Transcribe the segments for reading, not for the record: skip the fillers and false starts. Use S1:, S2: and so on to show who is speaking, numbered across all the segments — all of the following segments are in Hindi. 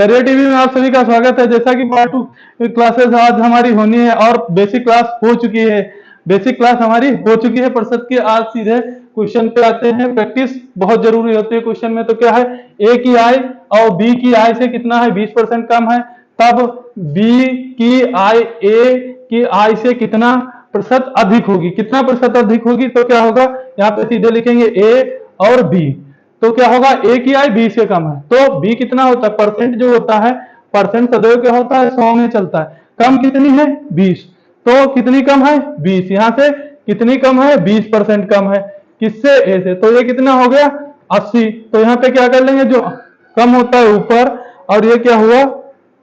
S1: करियर टीवी में आप सभी का स्वागत है। जैसा कि पार्ट 2 क्लासेस आज हमारी होनी है और बेसिक क्लास हो चुकी है। बेसिक क्लास हमारी हो चुकी है प्रतिशत की। आज सीधे क्वेश्चन पे आते हैं। प्रैक्टिस बहुत जरूरी होती है क्वेश्चन में। तो क्या है, ए की आय और बी की आय से कितना है, 20% कम है, तब बी की आय ए की आय से कितना प्रतिशत अधिक होगी। कितना प्रतिशत अधिक होगी तो क्या होगा, यहाँ पे सीधे लिखेंगे ए और बी। तो क्या होगा, ए की आय 20 से कम है तो बी कितना होता है, परसेंट जो होता है, परसेंट सदैव क्या होता है, 100 में चलता है। कम कितनी है, 20। तो कितनी कम है, 20। यहां से कितनी कम है, 20% कम है। किससे, ए से। तो ये कितना हो गया, 80। तो यहाँ पे क्या कर लेंगे, जो कम होता है ऊपर, और ये क्या हुआ,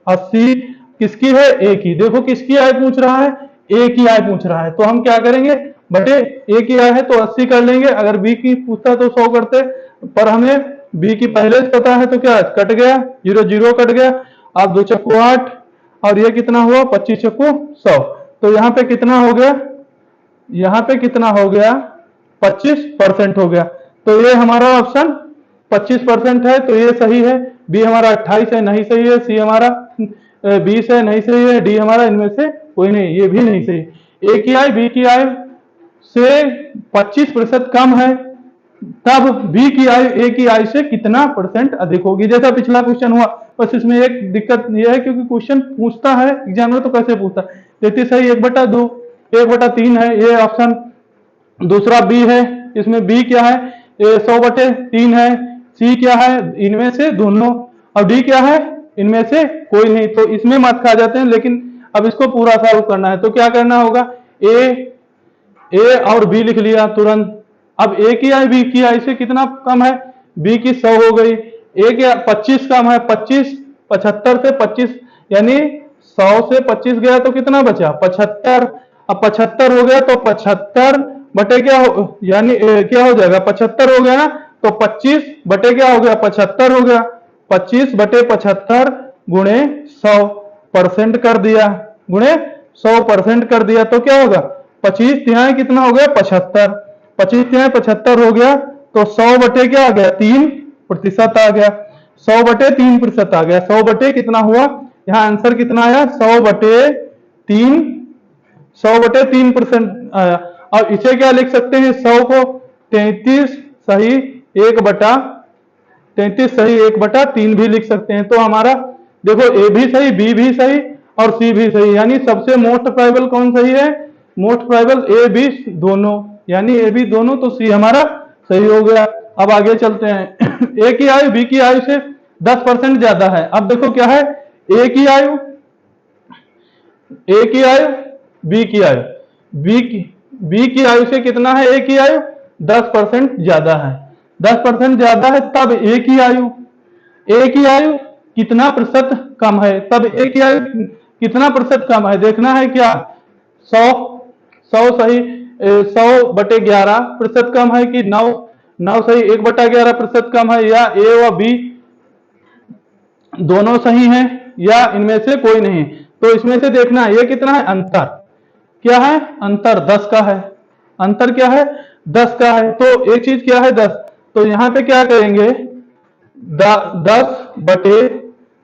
S1: 80 किसकी है, ए की। देखो किसकी आय पूछ रहा है, ए की आय पूछ रहा है। तो हम क्या करेंगे, बटे ए की आय है तो 80 कर लेंगे। अगर बी की पूछता तो 100 करते, पर हमें बी की पहले से पता है तो क्या कट गया, 0 0 कट गया। अब 2 चक्कू 8 और ये कितना हुआ, 25 चक्कू 100। तो यहाँ पे कितना हो गया, यहाँ पे कितना हो गया, 25% हो गया। तो ये हमारा ऑप्शन 25% है, तो ये सही है। बी हमारा 28 है, नहीं सही है। सी हमारा 20 है, नहीं सही है। डी हमारा इनमें से कोई नहीं, ये भी नहीं सही। ए की आय बी की आय से 25% कम है, तब बी की आय ए की आय से कितना परसेंट अधिक होगी। जैसा पिछला क्वेश्चन हुआ, बस इसमें एक दिक्कत यह है क्योंकि क्वेश्चन पूछता है एग्जामिनर तो कैसे पूछता है। देखिए सही 1/2 1/3 है, ये ऑप्शन दूसरा बी है। इसमें बी क्या है, 100/3 है। सी क्या है, इनमें से दोनों। और डी क्या है, इनमें से कोई नहीं। तो इसमें मत खा जाते हैं, लेकिन अब इसको पूरा सॉल्व करना है। तो क्या करना होगा, ए और बी लिख लिया तुरंत। अब ए की आय बी की आय से कितना कम है, बी की 100 हो गई। ए की 25 कम है, 25 75 से 25, यानी 100 से 25 गया तो कितना बचा, 75। अब 75 हो गया तो 75 बटे क्या हो, यानी क्या हो जाएगा, 75 हो गया ना। तो 25 बटे क्या हो गया, 75 हो गया। 25 बटे 75 गुणे 100% कर दिया, गुणे 100% कर दिया। तो क्या होगा, 25 तिहाई कितना हो गया, 75। 25 तिहाई 75 हो गया। तो 100 बटे क्या आ गया, 3% आ गया। 100 बटे 3% आ गया। 100 बटे कितना हुआ, यहाँ आंसर कितना आया, 100 बटे 3, 100 बटे 3% आया। अब इसे क्या लिख सकते हैं, 100 को 33 सही 1/3 भी लिख सकते हैं। तो हमारा देखो ए भी सही, बी भी सही और सी भी सही, यानी सबसे मोस्ट प्रोबेबल कौन सही है, मोस्ट प्रोबेबल ए बी दोनों, यानी ए बी दोनों। तो सी हमारा सही हो गया। अब आगे चलते हैं। ए की आयु बी की आयु से 10% ज्यादा है। अब देखो क्या है, ए की आयु बी की आयु, बी की आयु से कितना है, ए की आयु 10% ज्यादा है। 10% ज्यादा है, तब ए की आयु कितना प्रतिशत कम है, तब ए की आयु कितना प्रतिशत कम है, देखना है क्या। 100 सही, 100/11% कम है कि 9 सही 1/11% कम है, या ए व बी दोनों सही हैं, या इनमें से कोई नहीं। तो इसमें से देखना है ये कितना है, अंतर क्या है, अंतर 10 का है। अंतर क्या है, 10 का है। तो एक चीज क्या है, 10। तो यहां पे क्या करेंगे,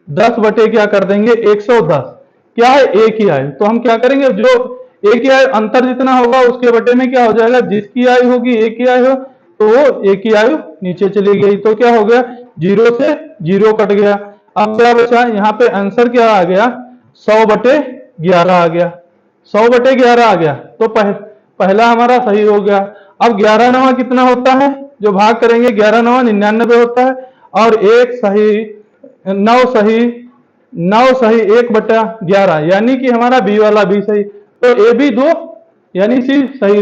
S1: 10 बटे क्या कर देंगे, 110 क्या है, ए की आयु। तो हम क्या करेंगे, जो ए की आयु अंतर जितना होगा उसके बटे में क्या हो जाएगा, जिसकी आयु होगी ए की आयु हो, तो वो ए की आयु नीचे चली गई। तो क्या हो गया, 0 से 0 कट गया। अब क्या बचा, यहाँ पे आंसर क्या आ गया, 100/11 आ गया। 100/11 आ गया। तो पहला हमारा सही हो गया। अब 11 नवा कितना होता है, जो भाग करेंगे 11 नवा 99 होता है, और 1 सही 9 सही 1/11, यानी कि हमारा बी वाला भी सही। तो ए बी दो यानी सी सही,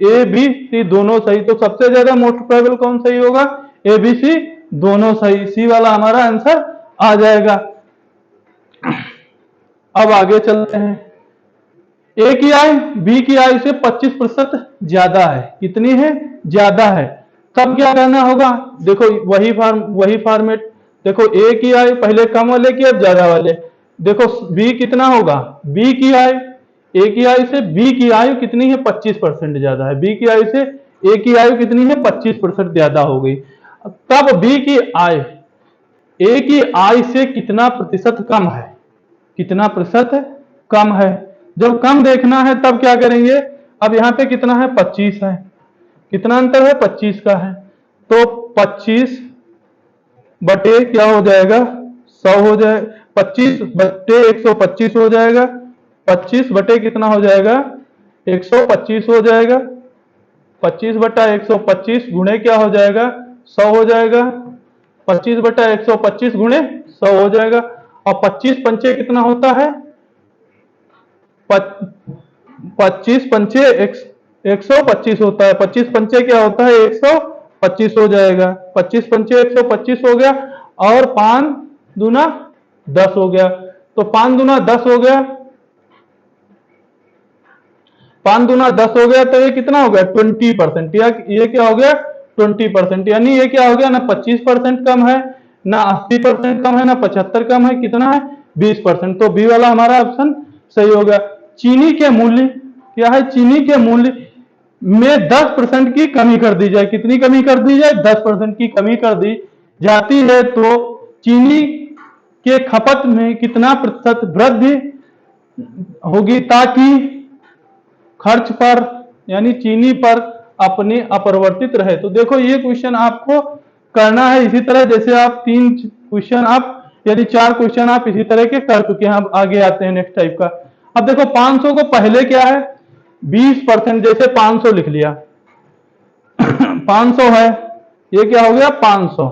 S1: ए बी सी दोनों सही। तो सबसे ज्यादा मोस्ट प्रोबेबल कौन सही होगा, ए बी सी दोनों सही, सी वाला हमारा आंसर आ जाएगा। अब आगे चलते हैं। ए की आय बी की आय से 25% ज्यादा है, कितनी है, ज्यादा है। तब क्या करना होगा, देखो वही फॉर्मेट। देखो ए की आय पहले कम वाले की, अब ज्यादा वाले। देखो बी कितना होगा, बी की आय ए की आयु से बी की आयु कितनी है, 25% ज्यादा है। बी की आयु से ए की आयु कितनी है, 25% ज्यादा हो गई। तब बी की आय ए की आई से कितना प्रतिशत कम है, कितना प्रतिशत कम है। जब कम देखना है तब क्या करेंगे, अब यहाँ पे कितना है 25 है, कितना अंतर है 25 का है, तो 25 बटे क्या हो जाएगा 100 हो जाए, 25 बटे 125 हो जाएगा, 25 बटे कितना हो जाएगा 125 हो जाएगा, 25 बटा 125 गुणे क्या हो जाएगा 100 हो जाएगा, 25 बटा 125 गुणे 100 हो जाएगा। और 25 पंचे कितना होता है 25 पंचे 125 होता है, 25 पंचे क्या होता है 125 हो जाएगा, 25 पंचे 125 हो गया, और 5 दूना 10 हो गया, तो 5 दूना 10 हो गया, 5 दूना 10 हो गया, तो ये कितना हो गया 20%, या ये क्या हो गया 20%, यानी ये क्या हो गया ना 25% कम है, ना 80% कम है, ना 75 कम है, कितना है 20%। तो बी वाला हमारा ऑप्शन सही हो गया। चीनी के मूल्य क्या है, चीनी के मूल्य में 10% की कमी कर दी जाए, कितनी कमी कर दी जाए 10% की कमी कर दी जाती है, तो चीनी के खपत में कितना प्रतिशत वृद्धि होगी, ताकि खर्च पर यानी चीनी पर अपने अपरिवर्तित रहे। तो देखो ये क्वेश्चन आपको करना है इसी तरह, जैसे आप 3 क्वेश्चन आप यदि 4 क्वेश्चन आप इसी तरह के कर चुके हैं। अब आगे आते हैं नेक्स्ट टाइप का। अब देखो 500 को पहले क्या है 20%, जैसे 500 लिख लिया 500 है, ये क्या हो गया 500,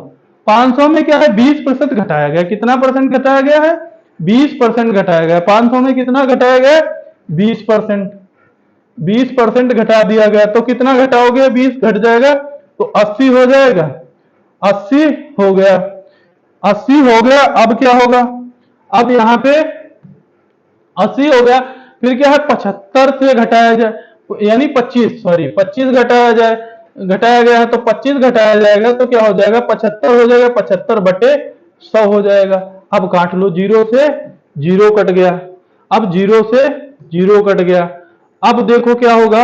S1: 500 में क्या है 20% घटाया गया, कितना परसेंट घटाया गया है 20% घटाया गया, 500 में कितना घटाया गया 20%, 20% घटा दिया गया, तो कितना घटाओगे 20 घट जाएगा तो 80 हो जाएगा, 80 हो गया, 80 हो गया। अब क्या होगा, अब यहां पे 80 हो गया, फिर क्या है 75 से घटाया जाए यानी 25 घटाया जाए, घटाया गया है तो 25 घटाया जाएगा, तो क्या हो जाएगा 75 हो जाएगा, 75 बटे 100 हो जाएगा। अब काट लो, 0 से 0 कट गया, अब 0 से 0 कट गया, अब देखो क्या होगा,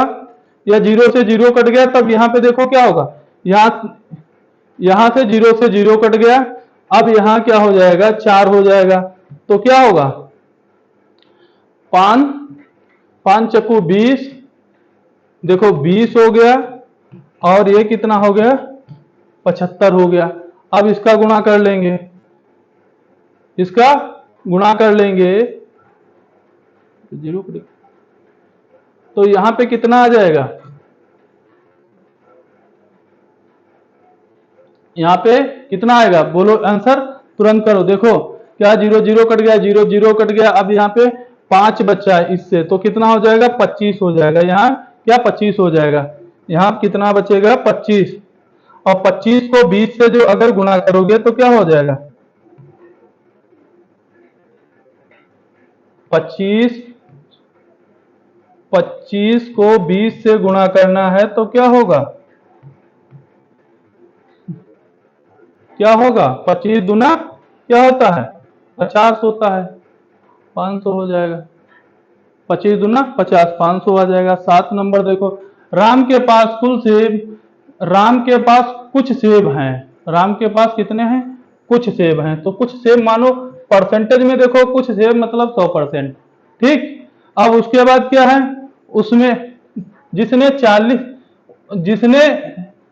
S1: या 0 से 0 कट गया, तब यहां पे देखो क्या होगा, यहां से 0 से 0 कट गया, अब यहां क्या हो जाएगा 4 हो जाएगा, तो क्या होगा 5 चक्कू 20, देखो 20 हो गया, और ये कितना हो गया 75 हो गया। अब इसका गुणा कर लेंगे, इसका गुणा कर लेंगे, 0 तो यहां पे कितना आ जाएगा, यहां पे कितना आएगा बोलो आंसर तुरंत करो। देखो क्या 0 0 कट गया, 0 0 कट गया, अब यहाँ पे 5 बचा है इससे, तो कितना हो जाएगा 25 हो जाएगा, यहाँ क्या 25 हो जाएगा, यहाँ कितना बचेगा 25, और 25 को 20 से जो अगर गुणा करोगे तो क्या हो जाएगा 25 को 20 से गुणा करना है तो क्या होगा, क्या होगा 25 दुना क्या होता है 50 होता है, 500 हो जाएगा, 25 दुना 50, 500 आ जाएगा। 7 नंबर देखो, राम के पास कुल सेब, राम के पास कुछ सेब हैं, राम के पास कितने हैं कुछ सेब हैं, तो कुछ सेब मानो परसेंटेज में देखो, कुछ सेब मतलब 100%, ठीक। अब उसके बाद क्या है, उसमें जिसने 40 जिसने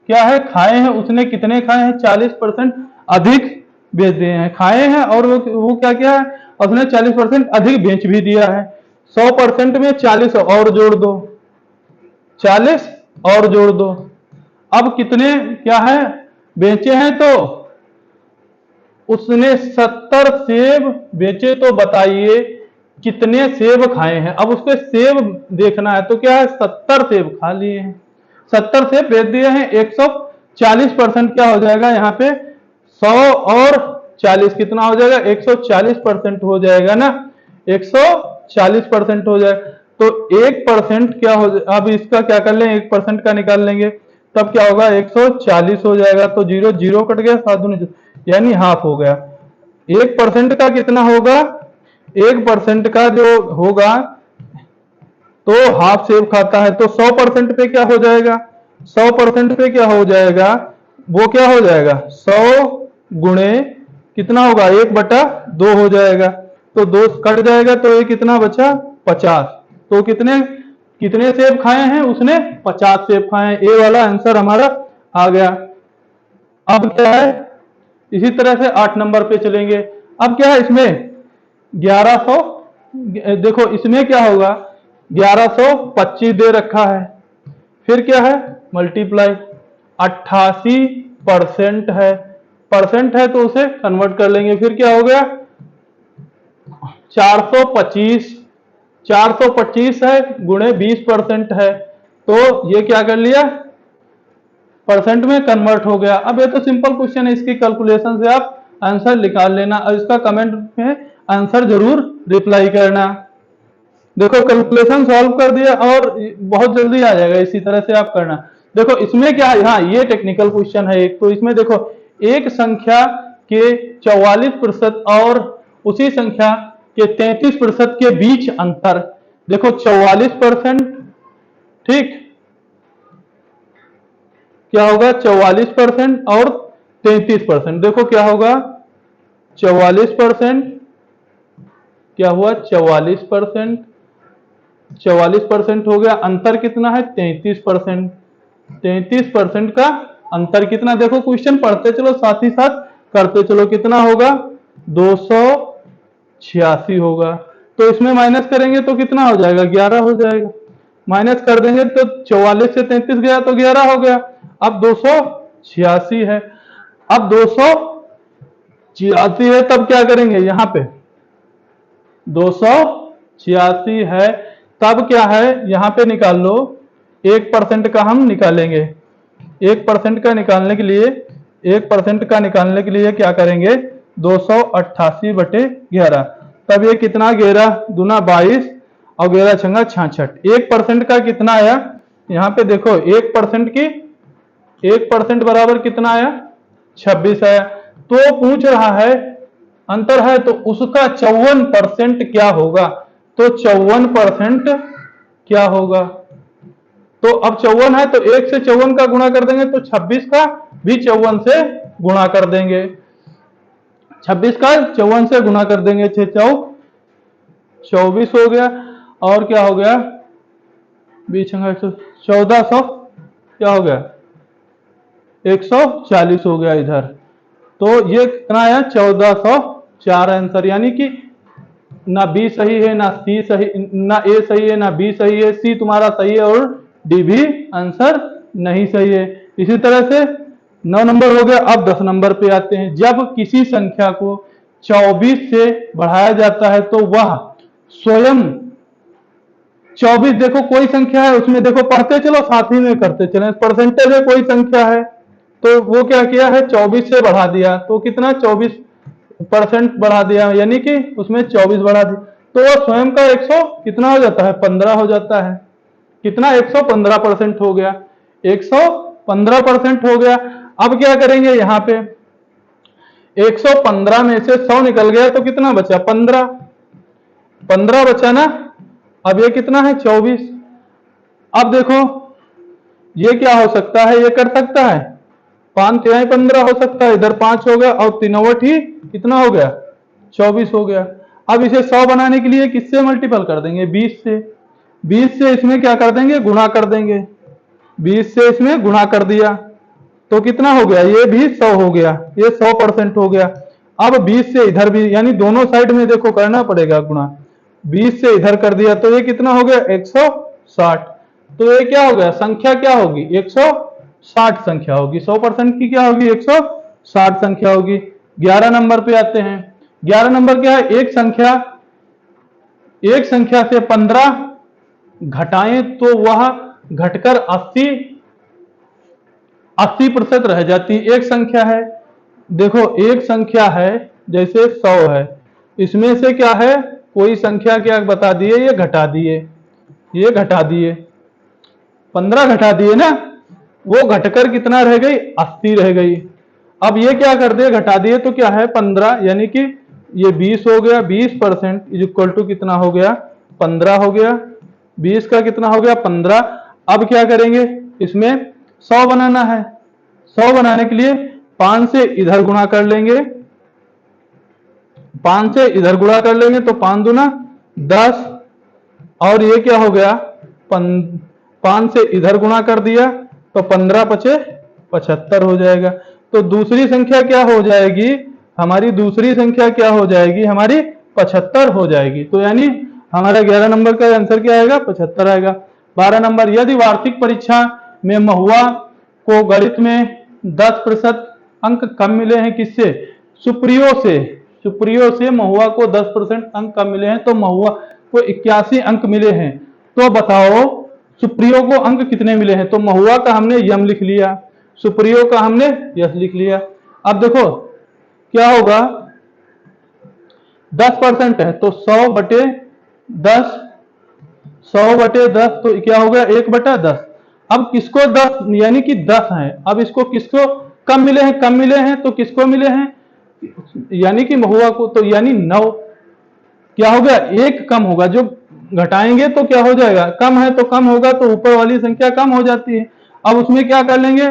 S1: क्या है खाए हैं, उसने कितने खाए हैं 40% अधिक बेच दिए हैं, खाए हैं, और वो क्या क्या है उसने 40% अधिक बेच भी दिया है। 100% में 40 और जोड़ दो, 40 और जोड़ दो, अब कितने क्या है बेचे हैं, तो उसने 70 सेब बेचे, तो बताइए कितने सेब खाए हैं। अब उसको सेब देखना है, तो क्या है 70 सेब खा लिए हैं, 70 सेब बेच दिए हैं, 140% क्या हो जाएगा यहाँ पे 100 और 40 कितना हो जाएगा 140% हो जाएगा ना, 140% हो जाएगा। तो 1% क्या हो, अब इसका क्या कर लें 1% का निकाल लेंगे, तब क्या होगा 140 हो जाएगा, तो 0 0 कट गया, 7 दूनी यानी हाफ हो गया। 1% का कितना होगा, 1% का जो होगा तो हाफ सेब खाता है, तो 100% पे क्या हो जाएगा, 100% पे क्या हो जाएगा, वो क्या हो जाएगा 100 गुणे कितना होगा, 1/2 हो जाएगा। तो 2 कट जाएगा तो ये कितना बचा, 50। तो कितने कितने सेब खाए हैं उसने, 50 सेब खाए हैं। ए वाला आंसर हमारा आ गया। अब क्या है, इसी तरह से 8 नंबर पे चलेंगे। अब क्या है इसमें 1100, देखो इसमें क्या होगा, 1125 दे रखा है, फिर क्या है मल्टीप्लाई 88% है, परसेंट है तो उसे कन्वर्ट कर लेंगे, फिर क्या हो गया 425, 425 है गुणे 20% है, तो ये क्या कर लिया परसेंट में कन्वर्ट हो गया। अब ये तो सिंपल क्वेश्चन है, इसकी कैलकुलेशन से आप आंसर निकाल लेना और इसका कमेंट में आंसर जरूर रिप्लाई करना। देखो कैलकुलेशन सॉल्व कर दिया और बहुत जल्दी आ जाएगा, इसी तरह से आप करना। देखो इसमें क्या है, हाँ ये टेक्निकल क्वेश्चन है एक, तो इसमें देखो एक संख्या के 44% और उसी संख्या के 33% के बीच अंतर। देखो 44%, ठीक, क्या होगा 44% और 33%। देखो क्या होगा 44%, क्या हुआ 44%, 44% हो गया, अंतर कितना है 33%। 33% का अंतर कितना, देखो क्वेश्चन पढ़ते चलो साथ ही साथ करते चलो, कितना होगा 286 होगा। तो इसमें माइनस करेंगे तो कितना हो जाएगा 11 हो जाएगा, माइनस कर देंगे तो 44 से 33 गया तो 11 हो गया। अब 286 है, अब 286 है, तब क्या करेंगे यहाँ पे 286 है, तब क्या है यहाँ पे निकाल लो 1% का हम निकालेंगे। 1% का निकालने के लिए 1% का निकालने के लिए क्या करेंगे 288/11, तब ये कितना 11 दूना 22 और 11 छंगा 66। 1% का कितना आया यहाँ पे देखो 1% की 1% बराबर कितना आया 26 आया। तो पूछ रहा है अंतर है तो उसका 54% क्या होगा, तो 54% क्या होगा, तो अब 54 है तो 1 से 54 का गुणा कर देंगे तो 26 का भी 54 से गुणा कर देंगे, 26 का 54 से गुणा कर देंगे, 6 चौक 24 हो गया, और क्या हो गया 1400 क्या हो गया 140 हो गया इधर। तो ये कितना आया 1404 आंसर, यानी कि ना बी सही है ना सी सही, ना ए सही है ना बी सही है, सी तुम्हारा सही है और डी भी आंसर नहीं सही है। इसी तरह से 9 नंबर हो गया। अब 10 नंबर पे आते हैं। जब किसी संख्या को 24 से बढ़ाया जाता है तो वह स्वयं 24, देखो कोई संख्या है उसमें, देखो पढ़ते चलो साथ ही में करते चले, परसेंटेज में कोई संख्या है तो वो क्या किया है 24 से बढ़ा दिया, तो कितना 24% बढ़ा दिया, यानी कि उसमें 24 बढ़ा दिया, तो वो स्वयं का 100 कितना हो जाता है 15 हो जाता है, कितना 115% हो गया, 115% हो गया। अब क्या करेंगे यहाँ पे 115 में से 100 निकल गया तो कितना बचा 15, 15 बचा ना। अब ये कितना है 24। अब देखो ये क्या हो सकता है, ये कर सकता है 5 तिहाई 15 हो सकता है, इधर 5 हो गया और तीनोवट ही कितना हो गया 24 हो गया। अब इसे 100 बनाने के लिए किससे मल्टीपल कर देंगे 20 से, 20 से इसमें क्या कर देंगे गुणा कर देंगे, 20 से इसमें गुणा कर दिया तो कितना हो गया ये भी 100 हो गया, ये 100% हो गया। अब 20 से इधर भी, यानी दोनों साइड में देखो करना पड़ेगा गुणा, 20 से इधर कर दिया तो ये कितना हो गया 160। तो ये क्या हो गया संख्या क्या होगी 160 संख्या होगी, 100% की क्या होगी 160 संख्या होगी। 11 नंबर पे आते हैं। 11 नंबर क्या है, एक संख्या से 15 घटाएं तो वह घटकर 80% रह जाती। एक संख्या है, देखो एक संख्या है जैसे 100 है, इसमें से क्या है कोई संख्या क्या बता दिए, ये घटा दिए, ये घटा दिए 15 घटा दिए ना, वो घटकर कितना रह गई 80 रह गई। अब ये क्या कर दिए घटा दिए तो क्या है 15, यानी कि ये 20 हो गया, 20% इज इक्वल टू कितना हो गया 15 हो गया, 20 का कितना हो गया 15। अब क्या करेंगे इसमें 100 बनाना है, 100 बनाने के लिए 5 से इधर गुणा कर लेंगे 5 से इधर गुणा कर लेंगे तो 5 दूना 10, और ये क्या हो गया 5 से इधर गुणा कर दिया तो 15 पचे 75 हो जाएगा। तो दूसरी संख्या क्या हो जाएगी हमारी, दूसरी संख्या क्या हो जाएगी हमारी 75 हो जाएगी। तो यानी हमारा 11 नंबर का आंसर क्या आएगा 75 आएगा। 12 नंबर, यदि वार्षिक परीक्षा में महुआ को गणित में 10% अंक कम मिले हैं किससे, सुप्रियो से। सुप्रियो से महुआ को 10% अंक कम मिले हैं, तो महुआ को 81 अंक मिले हैं। तो बताओ सुप्रियो को अंक कितने मिले हैं। तो महुआ का हमने यम लिख लिया, सुप्रियो का हमने यस लिख लिया। अब देखो क्या होगा, 10% है तो 100/10, 100/10 तो क्या हो गया 1/10। अब किसको 10 यानी कि 10 है, अब इसको किसको कम मिले हैं, कम मिले हैं तो किसको मिले हैं यानी कि महुआ को, तो यानी 9। क्या हो गया एक कम होगा, जो घटाएंगे तो क्या हो जाएगा, कम है तो कम होगा, तो ऊपर वाली संख्या कम हो जाती है। अब उसमें क्या कर लेंगे,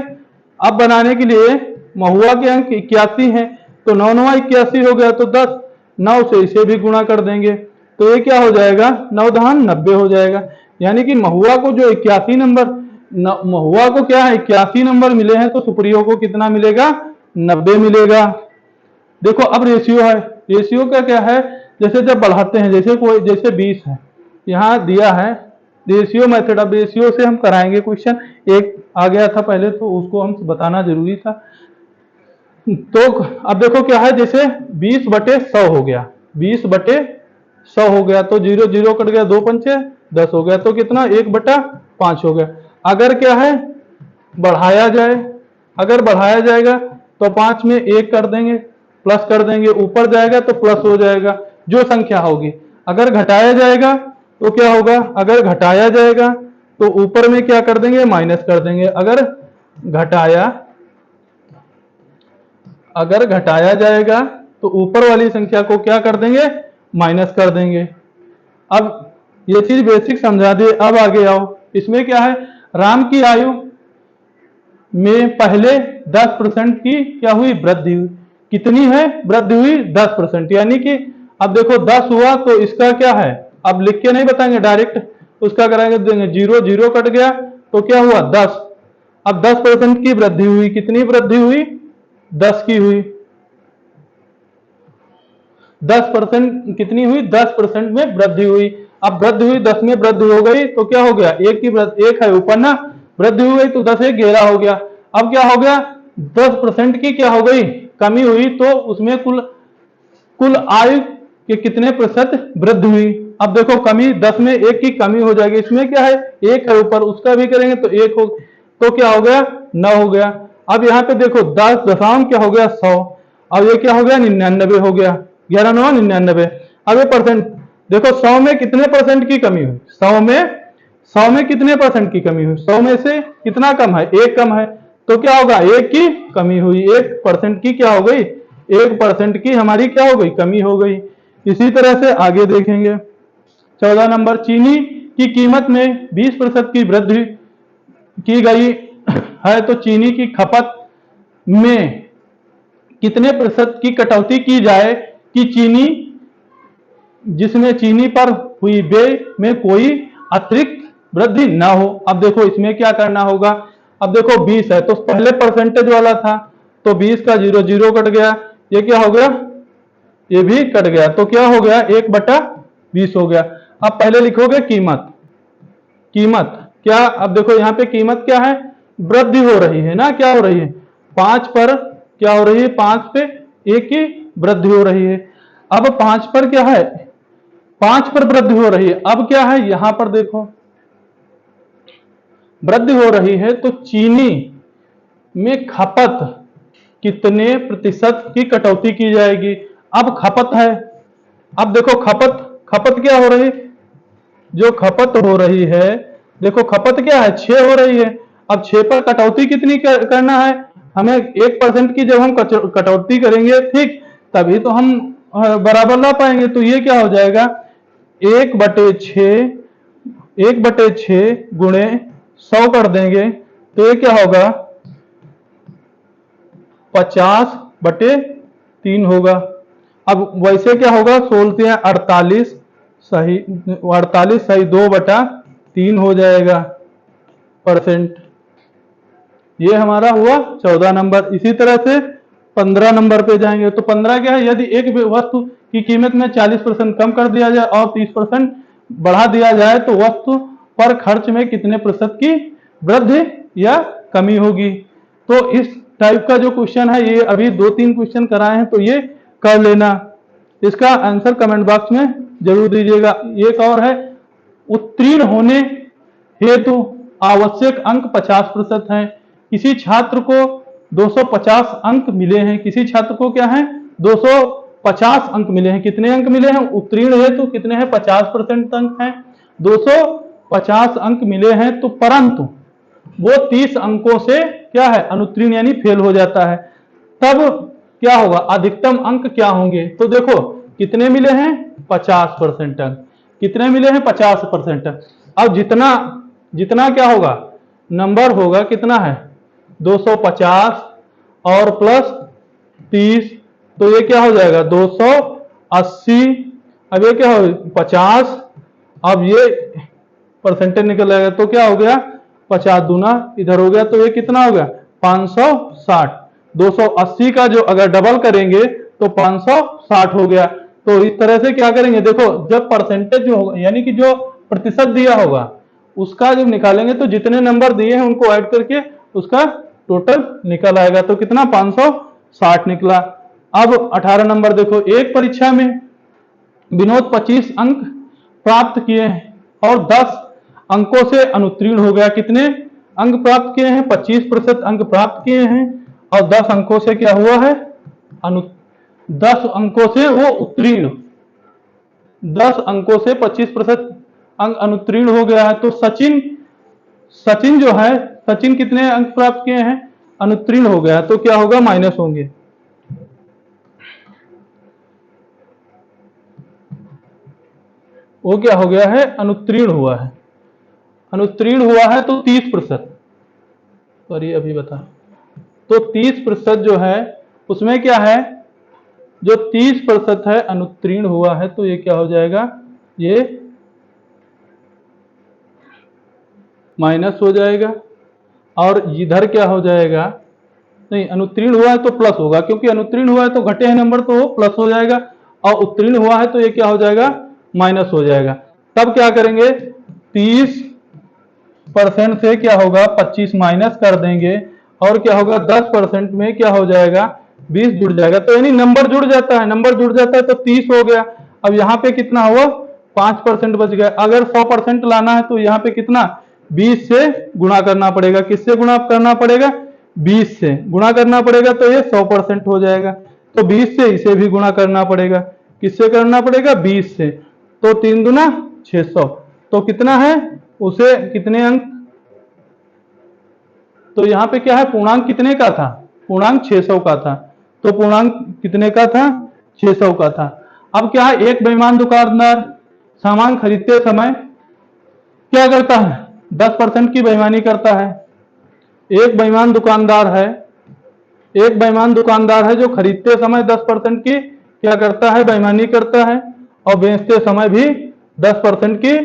S1: अब बनाने के लिए महुआ के अंक 81 है तो 9 9 81 हो गया, तो 10 9 से इसे भी गुणा कर देंगे तो ये क्या हो जाएगा 9 दहान 90 हो जाएगा। यानी कि महुआ को जो 81 नंबर, महुआ को क्या है 81 नंबर मिले हैं, तो सुप्रियो को कितना मिलेगा 90 मिलेगा। देखो अब रेशियो है, रेशियो का क्या है, जैसे जब बढ़ाते हैं, जैसे कोई जैसे 20 है यहाँ दिया है, रेशियो मेथड, अब रेशियो से हम कराएंगे क्वेश्चन, एक आ गया था पहले तो उसको हम बताना जरूरी था। तो अब देखो क्या है, जैसे 20/100 हो गया, 20/100 हो गया, तो 0 0 कट गया, 2 पंचे 10 हो गया, तो कितना 1/5 हो गया। अगर क्या है बढ़ाया जाए, अगर बढ़ाया जाएगा तो 5 में 1 कर देंगे, प्लस कर देंगे, ऊपर जाएगा तो प्लस हो जाएगा जो संख्या होगी। अगर घटाया जाएगा तो क्या होगा, अगर घटाया जाएगा तो ऊपर में क्या कर देंगे माइनस कर देंगे। अगर घटाया जाएगा तो ऊपर वाली संख्या को क्या कर देंगे माइनस कर देंगे। अब ये चीज बेसिक समझा दिए, अब आगे आओ। इसमें क्या है, राम की आयु में पहले 10% की क्या हुई वृद्धि हुई, कितनी है वृद्धि हुई 10%, यानी कि अब देखो 10 हुआ तो इसका क्या है, अब लिख के नहीं बताएंगे डायरेक्ट, उसका कराएंगे देंगे 0 0 कट गया तो क्या हुआ 10। अब 10% की वृद्धि हुई, कितनी वृद्धि हुई 10 की हुई, 10% कितनी हुई 10% में वृद्धि हुई। अब वृद्धि हुई 10 में वृद्धि हो गई तो क्या हो गया, एक की वृद्धि, एक है ऊपर ना, वृद्धि हो गई तो 10 एक 11 हो गया। अब क्या हो गया 10% की क्या हो गई कमी हुई, तो उसमें कुल आयु के कितने प्रतिशत वृद्धि हुई। अब देखो कमी 10 में 1 की कमी हो जाएगी, इसमें क्या है 1 है ऊपर, उसका भी करेंगे तो 1 हो, तो क्या हो गया 9 हो गया। अब यहाँ पे देखो 10 दशमलव क्या हो गया 100, अब ये क्या हो गया 99 हो गया, 11 9 99। अब ये परसेंट देखो 100 में कितने परसेंट की कमी हुई, 100 में कितने परसेंट की कमी हुई, 100 में से कितना कम है 1 कम है, तो क्या होगा 1 की कमी हुई, 1% की क्या हो गई 1% की हमारी क्या हो गई कमी हो गई। इसी तरह से आगे देखेंगे 14 नंबर, चीनी की कीमत में 20% की वृद्धि की गई है, तो चीनी की खपत में कितने प्रतिशत की कटौती की जाए कि चीनी जिसमें चीनी पर हुई व्यय में कोई अतिरिक्त वृद्धि ना हो। अब देखो इसमें क्या करना होगा, अब देखो 20 है तो पहले परसेंटेज वाला था, तो 20 का 0 0 कट गया, ये क्या हो गया ये भी कट गया, तो क्या हो गया 1/20 हो गया। अब पहले लिखोगे कीमत, कीमत क्या, अब देखो यहाँ पे कीमत क्या है वृद्धि हो रही है ना, क्या हो रही है 5 पर क्या हो रही है 5 पे 1 की वृद्धि हो रही है। अब 5 पर क्या है 5 पर वृद्धि हो रही है। अब क्या है यहां पर देखो वृद्धि हो रही है तो चीनी में खपत कितने प्रतिशत की कटौती की जाएगी। अब खपत है, अब देखो खपत, खपत क्या हो रही, जो खपत हो रही है देखो खपत क्या है 6 हो रही है। अब 6 पर कटौती कितनी करना है हमें, 1% की जब हम कटौती करेंगे ठीक तभी तो हम बराबर ला पाएंगे, तो ये क्या हो जाएगा 1/6, 1/6 गुणे 100 कर देंगे तो ये क्या होगा 50/3 होगा। अब वैसे क्या होगा, 16 या 48 सही, 48 सही 2/3 हो जाएगा परसेंट। ये हमारा हुआ 14 नंबर। इसी तरह से 15 नंबर पे जाएंगे। तो 15 क्या है, यदि एक वस्तु की कीमत में 40% कम कर दिया जाए और 30% बढ़ा दिया जाए तो वस्तु पर खर्च में कितने प्रतिशत की वृद्धि या कमी होगी। तो इस टाइप का जो क्वेश्चन है, ये अभी 2-3 क्वेश्चन कराए हैं, तो ये कर लेना। इसका आंसर कमेंट बॉक्स में जरूर दीजिएगा। एक और है, उत्तीर्ण होने हेतु आवश्यक अंक 50% हैं। किसी छात्र को 250 अंक मिले हैं। किसी छात्र को क्या है, 250 अंक मिले हैं। कितने अंक मिले हैं उत्तीर्ण हेतु, कितने हैं 50% अंक हैं। 250 अंक मिले हैं, तो परंतु वो 30 अंकों से क्या है, अनुत्तीर्ण यानी फेल हो जाता है। तब क्या होगा, अधिकतम अंक क्या होंगे। तो देखो कितने मिले हैं, 50% अंक। कितने मिले हैं, 50%। अब जितना जितना क्या होगा, नंबर होगा कितना है, 250 और प्लस 30, तो ये क्या हो जाएगा 280। अब ये क्या हो 50, अब ये परसेंटेज निकल जाएगा, तो क्या हो गया 50 दूना इधर हो गया, तो ये कितना हो गया 560। 280 का जो अगर डबल करेंगे तो 560 हो गया। तो इस तरह से क्या करेंगे, देखो जब परसेंटेज जो होगा यानी कि जो प्रतिशत दिया होगा उसका जब निकालेंगे तो जितने नंबर दिए हैं उनको ऐड करके उसका टोटल निकल आएगा। तो कितना 560 निकला। अब 18 नंबर देखो, एक परीक्षा में विनोद 25 अंक प्राप्त किए हैं और 10 अंकों से अनुत्तीर्ण हो गया। कितने अंक प्राप्त किए हैं, 25% अंक प्राप्त किए हैं और 10 अंकों से क्या हुआ है, 10 अंकों से वो उत्तीर्ण, 10 अंकों से 25% अंक अनुत्तीर्ण हो गया है। तो सचिन सचिन जो है, सचिन कितने अंक प्राप्त किए हैं, अनुत्तीर्ण हो गया, तो क्या होगा माइनस होंगे। वो क्या हो गया है, अनुत्तीर्ण हुआ है। अनुत्तीर्ण हुआ है तो 30%, सॉरी अभी बता, तो 30% जो है उसमें क्या है, जो 30% है अनुत्तीर्ण हुआ है, तो ये क्या हो जाएगा, ये माइनस हो जाएगा। और इधर क्या हो जाएगा, नहीं अनुत्तीर्ण हुआ है तो प्लस होगा, क्योंकि अनुत्तीर्ण हुआ है तो घटे हैं नंबर तो वो प्लस हो जाएगा, और उत्तीर्ण हुआ है तो ये क्या हो जाएगा, माइनस हो जाएगा। तब क्या करेंगे, 30% से क्या होगा 25 माइनस कर देंगे, और क्या होगा 10% में क्या हो जाएगा 20 जुड़ जाएगा। तो यानी नंबर जुड़ जाता है, नंबर जुड़ जाता है तो 30 हो गया। अब यहाँ पे कितना हुआ, 5% बच गया। अगर 100% लाना है तो यहाँ पे कितना 20 से गुणा करना पड़ेगा। किससे गुणा करना पड़ेगा, 20 से गुणा करना पड़ेगा, तो ये 100% हो जाएगा। तो 20 से इसे भी गुणा करना पड़ेगा। किससे करना पड़ेगा, 20 से। तो 3 दूना 600, तो कितना है उसे कितने अंक, तो यहाँ पे क्या है पूर्णांक कितने का था, पूर्णांक 600 का था। तो पूर्णांक कितने का था, 600 का था। अब क्या है, एक बेईमान दुकानदार सामान खरीदते समय क्या करता है, 10% की बेईमानी करता है। एक बेईमान दुकानदार है, एक बेईमान दुकानदार है जो खरीदते समय 10% की क्या करता है, बेईमानी करता है, और बेचते समय भी 10% की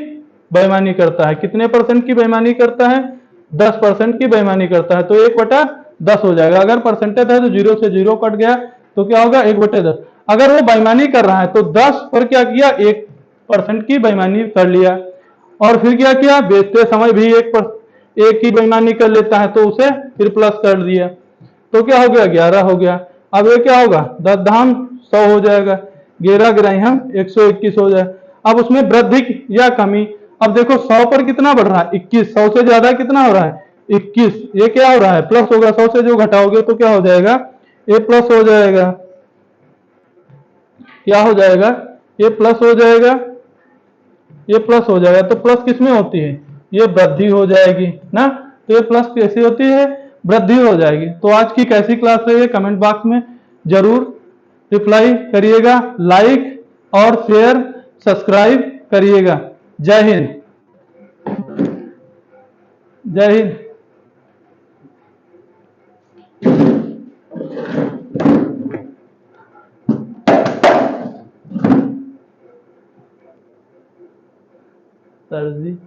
S1: बेईमानी करता है। कितने परसेंट की बेईमानी करता है, 10% की बेईमानी करता है। तो 1/10 हो जाएगा। अगर परसेंटेज है तो 0 से 0 कट गया, तो क्या होगा 1/10। अगर वो बेईमानी कर रहा है तो 10 पर क्या किया, 1% की बेईमानी कर लिया, और फिर क्या किया, बेचते समय भी 1 की बेईमानी कर लेता है, तो उसे फिर प्लस कर दिया, तो क्या हो गया 11 हो गया। अब ये क्या होगा 10 धाम 100 हो जाएगा, 11 गिराई हम 121 हो जाए। अब उसमें वृद्धि या कमी, अब देखो 100 पर कितना बढ़ रहा है 21, 100 से ज्यादा कितना हो रहा है 21, ये क्या हो रहा है प्लस होगा। 100 से जो घटाओगे तो क्या हो जाएगा, ये प्लस हो जाएगा, क्या हो जाएगा, ये प्लस हो जाएगा, ये प्लस हो जाएगा। तो प्लस किसमें होती है, ये वृद्धि हो जाएगी ना। तो ये प्लस कैसी होती है, वृद्धि हो जाएगी। तो आज की कैसी क्लास रही है कमेंट बॉक्स में जरूर रिप्लाई करिएगा, लाइक और शेयर सब्सक्राइब करिएगा। जय हिंद, जय हिंद। सर जी।